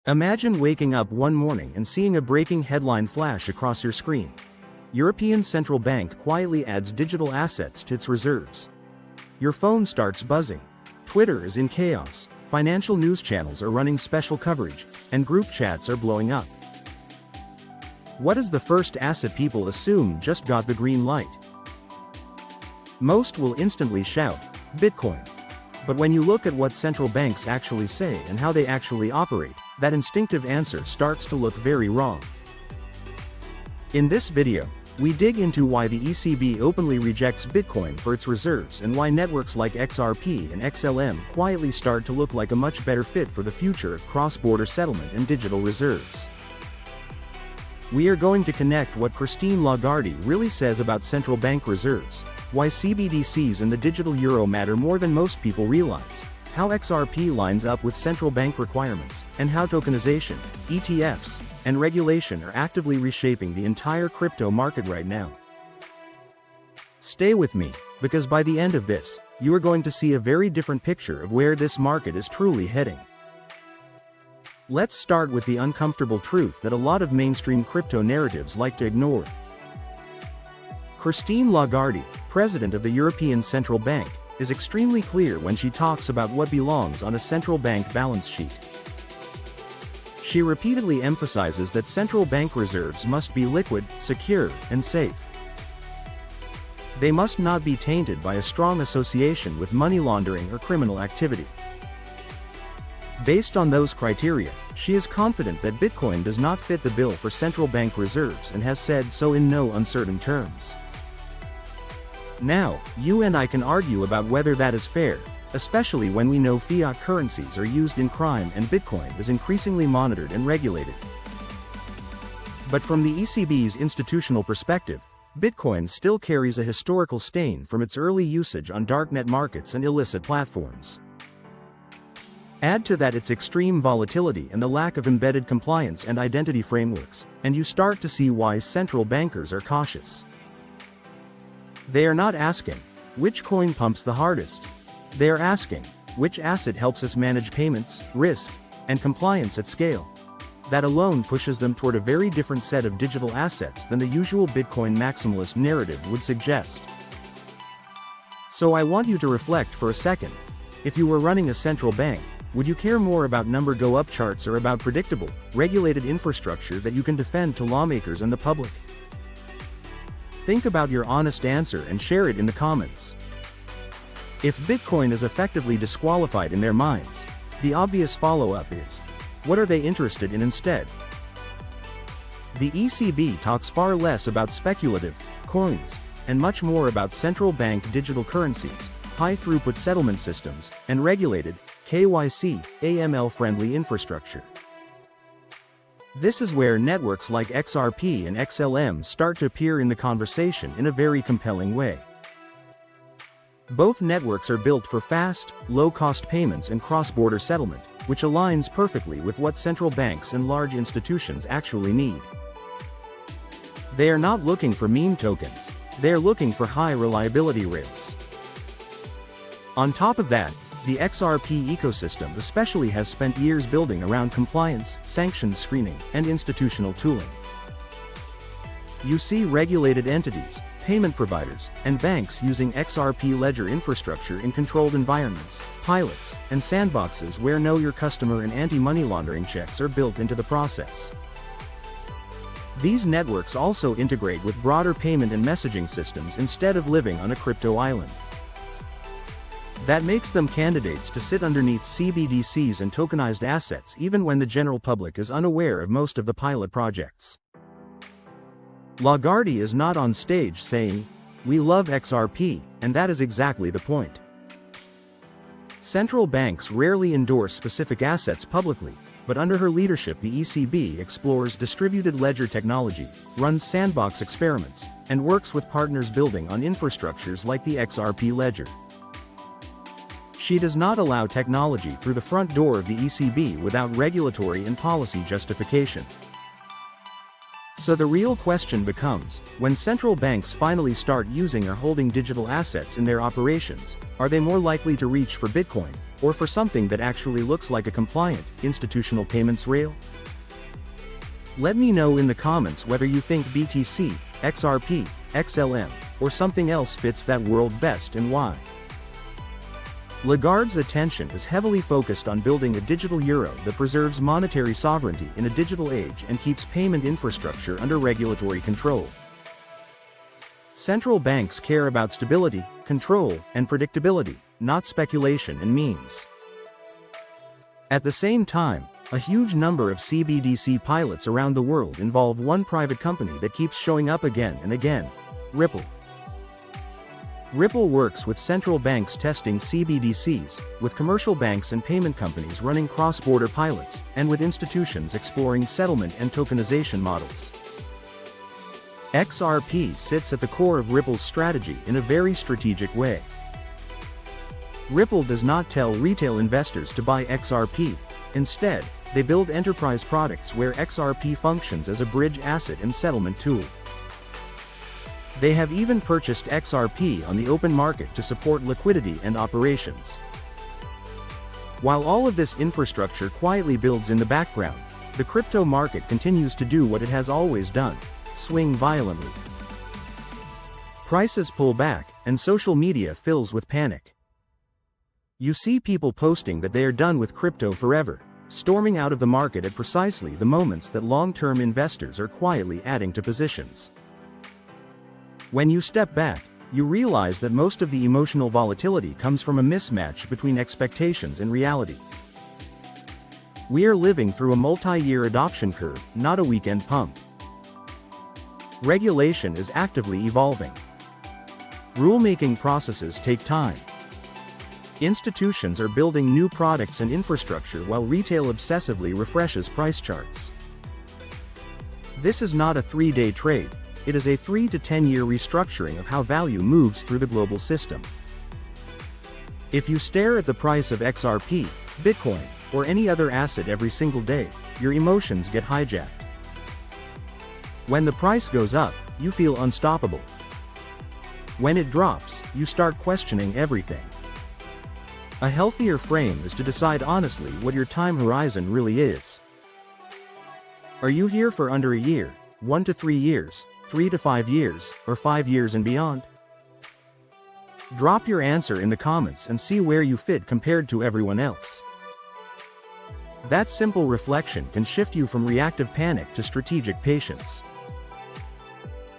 Imagine waking up one morning and seeing a breaking headline flash across your screen. European Central Bank quietly adds digital assets to its reserves. Your phone starts buzzing. Twitter is in chaos, financial news channels are running special coverage, and group chats are blowing up. What is the first asset people assume just got the green light? Most will instantly shout, Bitcoin. But when you look at what central banks actually say and how they actually operate, that instinctive answer starts to look very wrong. In this video, we dig into why the ECB openly rejects Bitcoin for its reserves and why networks like XRP and XLM quietly start to look like a much better fit for the future of cross-border settlement and digital reserves. We are going to connect what Christine Lagarde really says about central bank reserves, why CBDCs and the digital euro matter more than most people realize, how XRP lines up with central bank requirements, and how tokenization, ETFs, and regulation are actively reshaping the entire crypto market right now. Stay with me, because by the end of this, you are going to see a very different picture of where this market is truly heading. Let's start with the uncomfortable truth that a lot of mainstream crypto narratives like to ignore. Christine Lagarde, president of the European Central Bank, is extremely clear when she talks about what belongs on a central bank balance sheet. She repeatedly emphasizes that central bank reserves must be liquid, secure, and safe. They must not be tainted by a strong association with money laundering or criminal activity. Based on those criteria, she is confident that Bitcoin does not fit the bill for central bank reserves and has said so in no uncertain terms. Now, you and I can argue about whether that is fair, especially when we know fiat currencies are used in crime and Bitcoin is increasingly monitored and regulated. But from the ECB's institutional perspective, Bitcoin still carries a historical stain from its early usage on darknet markets and illicit platforms. Add to that its extreme volatility and the lack of embedded compliance and identity frameworks, and you start to see why central bankers are cautious. They are not asking, which coin pumps the hardest? They are asking, which asset helps us manage payments, risk, and compliance at scale? That alone pushes them toward a very different set of digital assets than the usual Bitcoin maximalist narrative would suggest. So I want you to reflect for a second. If you were running a central bank, would you care more about number go up charts or about predictable, regulated infrastructure that you can defend to lawmakers and the public? Think about your honest answer and share it in the comments. If Bitcoin is effectively disqualified in their minds, the obvious follow-up is, what are they interested in instead? The ECB talks far less about speculative coins, and much more about central bank digital currencies, high-throughput settlement systems, and regulated, KYC, AML-friendly infrastructure. This is where networks like XRP and XLM start to appear in the conversation in a very compelling way. Both networks are built for fast, low-cost payments and cross-border settlement, which aligns perfectly with what central banks and large institutions actually need. They are not looking for meme tokens, they are looking for high-reliability rails. On top of that, the XRP ecosystem especially has spent years building around compliance, sanctions screening, and institutional tooling. You see regulated entities, payment providers, and banks using XRP ledger infrastructure in controlled environments, pilots, and sandboxes where know your customer and anti-money laundering checks are built into the process. These networks also integrate with broader payment and messaging systems instead of living on a crypto island. That makes them candidates to sit underneath CBDCs and tokenized assets even when the general public is unaware of most of the pilot projects. Lagarde is not on stage saying, "We love XRP," and that is exactly the point. Central banks rarely endorse specific assets publicly, but under her leadership the ECB explores distributed ledger technology, runs sandbox experiments, and works with partners building on infrastructures like the XRP ledger. She does not allow technology through the front door of the ECB without regulatory and policy justification. So the real question becomes, when central banks finally start using or holding digital assets in their operations, are they more likely to reach for Bitcoin, or for something that actually looks like a compliant, institutional payments rail? Let me know in the comments whether you think BTC, XRP, XLM, or something else fits that world best and why. Lagarde's attention is heavily focused on building a digital euro that preserves monetary sovereignty in a digital age and keeps payment infrastructure under regulatory control. Central banks care about stability, control, and predictability, not speculation and memes. At the same time, a huge number of CBDC pilots around the world involve one private company that keeps showing up again and again: Ripple. Ripple works with central banks testing CBDCs, with commercial banks and payment companies running cross-border pilots, and with institutions exploring settlement and tokenization models. XRP sits at the core of Ripple's strategy in a very strategic way. Ripple does not tell retail investors to buy XRP. Instead, they build enterprise products where XRP functions as a bridge asset and settlement tool. They have even purchased XRP on the open market to support liquidity and operations. While all of this infrastructure quietly builds in the background, the crypto market continues to do what it has always done: swing violently. Prices pull back, and social media fills with panic. You see people posting that they are done with crypto forever, storming out of the market at precisely the moments that long-term investors are quietly adding to positions. When you step back, you realize that most of the emotional volatility comes from a mismatch between expectations and reality. We are living through a multi-year adoption curve, not a weekend pump. Regulation is actively evolving. Rulemaking processes take time. Institutions are building new products and infrastructure while retail obsessively refreshes price charts. This is not a 3-day trade. It is a 3 to 10-year restructuring of how value moves through the global system. If you stare at the price of XRP, Bitcoin, or any other asset every single day, your emotions get hijacked. When the price goes up, you feel unstoppable. When it drops, you start questioning everything. A healthier frame is to decide honestly what your time horizon really is. Are you here for under a year, 1 to 3 years, 3 to 5 years, or 5 years and beyond? Drop your answer in the comments and see where you fit compared to everyone else. That simple reflection can shift you from reactive panic to strategic patience.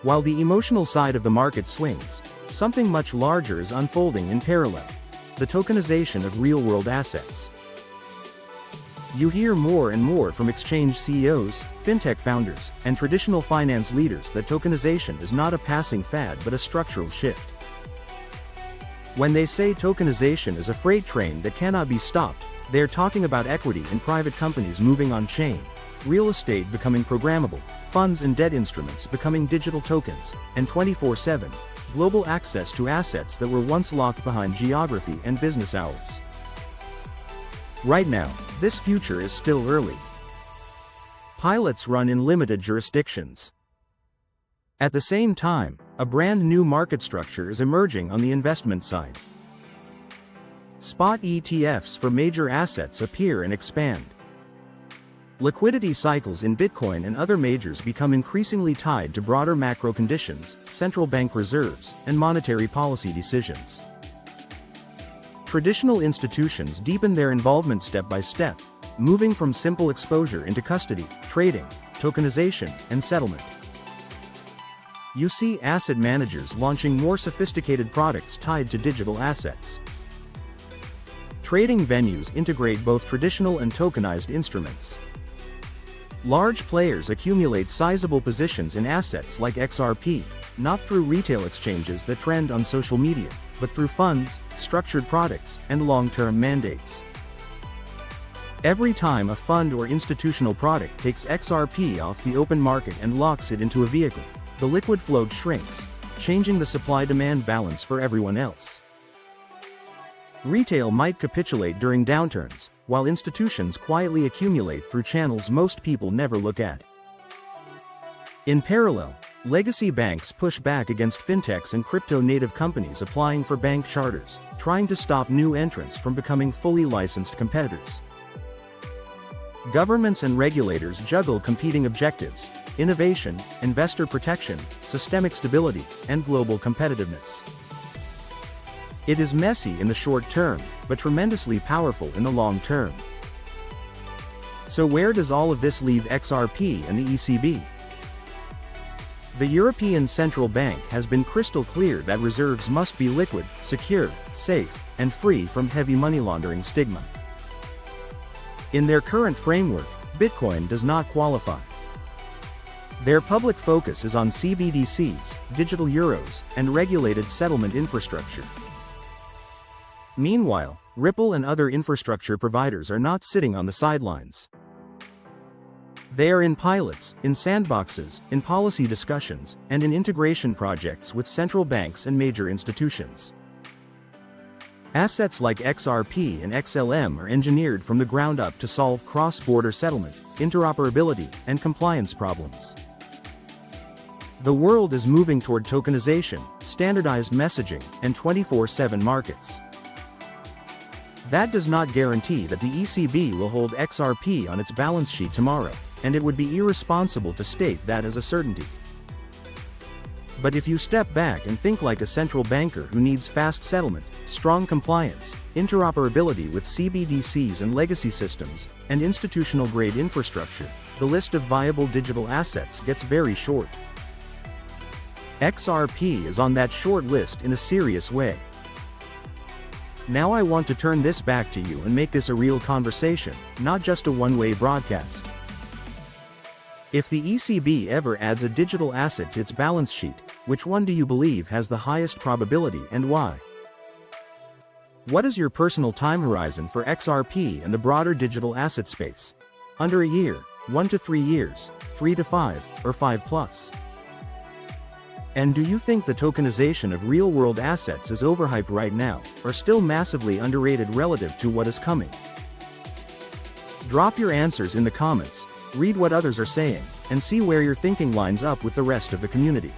While the emotional side of the market swings, something much larger is unfolding in parallel: the tokenization of real-world assets. You hear more and more from exchange CEOs, fintech founders, and traditional finance leaders that tokenization is not a passing fad but a structural shift. When they say tokenization is a freight train that cannot be stopped, they are talking about equity in private companies moving on-chain, real estate becoming programmable, funds and debt instruments becoming digital tokens, and 24/7, global access to assets that were once locked behind geography and business hours. Right now, this future is still early. Pilots run in limited jurisdictions. At the same time, a brand new market structure is emerging on the investment side. Spot ETFs for major assets appear and expand. Liquidity cycles in Bitcoin and other majors become increasingly tied to broader macro conditions, central bank reserves, and monetary policy decisions. Traditional institutions deepen their involvement step by step, moving from simple exposure into custody, trading, tokenization, and settlement. You see asset managers launching more sophisticated products tied to digital assets. Trading venues integrate both traditional and tokenized instruments. Large players accumulate sizable positions in assets like XRP, not through retail exchanges that trend on social media, but through funds, structured products, and long-term mandates. Every time a fund or institutional product takes XRP off the open market and locks it into a vehicle, the liquid float shrinks, changing the supply-demand balance for everyone else. Retail might capitulate during downturns, while institutions quietly accumulate through channels most people never look at. In parallel, legacy banks push back against fintechs and crypto-native companies applying for bank charters, trying to stop new entrants from becoming fully licensed competitors. Governments and regulators juggle competing objectives: innovation, investor protection, systemic stability, and global competitiveness. It is messy in the short term, but tremendously powerful in the long term. So where does all of this leave XRP and the ECB? The European Central Bank has been crystal clear that reserves must be liquid, secure, safe, and free from heavy money laundering stigma. In their current framework, Bitcoin does not qualify. Their public focus is on CBDCs, digital euros, and regulated settlement infrastructure. Meanwhile, Ripple and other infrastructure providers are not sitting on the sidelines. They are in pilots, in sandboxes, in policy discussions, and in integration projects with central banks and major institutions. Assets like XRP and XLM are engineered from the ground up to solve cross-border settlement, interoperability, and compliance problems. The world is moving toward tokenization, standardized messaging, and 24/7 markets. That does not guarantee that the ECB will hold XRP on its balance sheet tomorrow, and it would be irresponsible to state that as a certainty. But if you step back and think like a central banker who needs fast settlement, strong compliance, interoperability with CBDCs and legacy systems, and institutional-grade infrastructure, the list of viable digital assets gets very short. XRP is on that short list in a serious way. Now I want to turn this back to you and make this a real conversation, not just a one-way broadcast. If the ECB ever adds a digital asset to its balance sheet, which one do you believe has the highest probability and why? What is your personal time horizon for XRP and the broader digital asset space? Under a year, 1 to 3 years, 3 to 5, or 5+? And do you think the tokenization of real-world assets is overhyped right now, or still massively underrated relative to what is coming? Drop your answers in the comments, read what others are saying, and see where your thinking lines up with the rest of the community.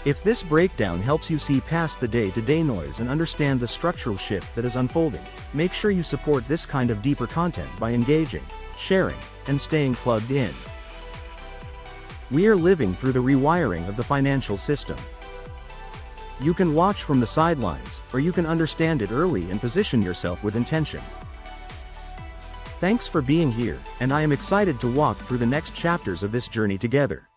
If this breakdown helps you see past the day-to-day noise and understand the structural shift that is unfolding, make sure you support this kind of deeper content by engaging, sharing, and staying plugged in. We are living through the rewiring of the financial system. You can watch from the sidelines, or you can understand it early and position yourself with intention. Thanks for being here, and I am excited to walk through the next chapters of this journey together.